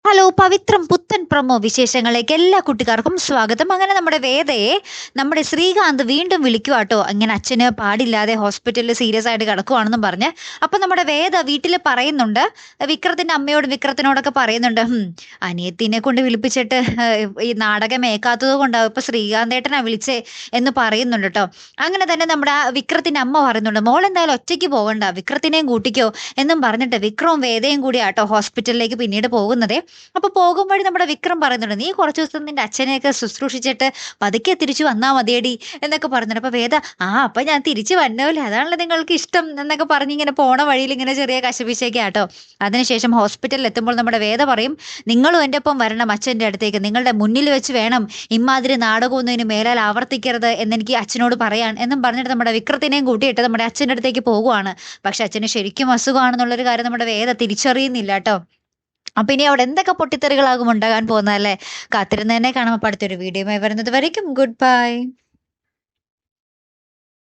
Hello പവിത്രം പുത്തൻ promo വിശേഷങ്ങളിലേക്ക് എല്ലാ കുട്ടികാർക്കും സ്വാഗതം. അങ്ങനെ നമ്മുടെ വേദയെ നമ്മുടെ ശ്രീകാന്ത് വീണ്ടും വിളിക്കുവാട്ടോ. അങ്ങനെ അച്ഛന് പാടില്ലാതെ ഹോസ്പിറ്റലിൽ സീരിയസ് ആയിട്ട് കിടക്കുവാണെന്നും പറഞ്ഞ്. അപ്പൊ നമ്മുടെ വേദ വീട്ടിൽ പറയുന്നുണ്ട്, വിക്രത്തിന്റെ അമ്മയോടും വിക്രത്തിനോടൊക്കെ പറയുന്നുണ്ട്, അനിയത്തിനെ കൊണ്ട് വിളിപ്പിച്ചിട്ട് ഈ നാടകം ഏക്കാത്തത് കൊണ്ടാവും ഇപ്പൊ ശ്രീകാന്തേട്ടനാ വിളിച്ചേ എന്ന് പറയുന്നുണ്ട് കേട്ടോ. അങ്ങനെ തന്നെ നമ്മുടെ വിക്രത്തിന്റെ അമ്മ പറയുന്നുണ്ട്, മോൾ എന്തായാലും ഒറ്റയ്ക്ക് പോകണ്ട, വിക്രത്തിനെയും കൂട്ടിക്കോ എന്നും പറഞ്ഞിട്ട് വിക്രവും വേദയും കൂടി ആട്ടോ ഹോസ്പിറ്റലിലേക്ക് പിന്നീട് പോകുന്നതേ. അപ്പൊ പോകും വഴി നമ്മുടെ വിക്രം പറയുന്നുണ്ട്, നീ കുറച്ചു ദിവസം നിന്റെ അച്ഛനെയൊക്കെ ശുശ്രൂഷിച്ചിട്ട് പതുക്കെ തിരിച്ചു വന്നാ മതിയടി എന്നൊക്കെ പറയുന്നുണ്ട്. അപ്പൊ വേദ, അപ്പൊ ഞാൻ തിരിച്ചു വന്നോല്ലേ, അതാണല്ലോ നിങ്ങൾക്ക് ഇഷ്ടം എന്നൊക്കെ പറഞ്ഞിങ്ങനെ പോണ വഴിയിൽ ഇങ്ങനെ ചെറിയ കശപിശയൊക്കെ ആട്ടോ. അതിനുശേഷം ഹോസ്പിറ്റലിൽ എത്തുമ്പോൾ നമ്മുടെ വേദ പറയും, നിങ്ങളും എൻ്റെ ഒപ്പം വരണം അച്ഛൻ്റെ അടുത്തേക്ക്, നിങ്ങളുടെ മുന്നിൽ വെച്ച് വേണം ഇമാതിരി നാടകമൊന്നും ഇനി മേലാൽ ആവർത്തിക്കരുത് എന്നെനിക്ക് അച്ഛനോട് പറയാൻ എന്നും പറഞ്ഞിട്ട് നമ്മുടെ വിക്രത്തിനെയും കൂട്ടിയിട്ട് നമ്മുടെ അച്ഛൻ്റെ അടുത്തേക്ക് പോകുവാണ്. പക്ഷെ അച്ഛന് ശരിക്കും അസുഖമാണെന്നുള്ളൊരു കാര്യം നമ്മുടെ വേദ തിരിച്ചറിയുന്നില്ല കേട്ടോ. അപ്പൊ ഇനി അവിടെ എന്തൊക്കെ പൊട്ടിത്തെറികളാകും ഉണ്ടാകാൻ പോകുന്നതല്ലേ, കാത്തിരുന്ന് തന്നെ കാണാം. അപ്പൊ അടുത്തൊരു വീഡിയോ വരുന്നത് വരയ്ക്കും ഗുഡ് ബൈ.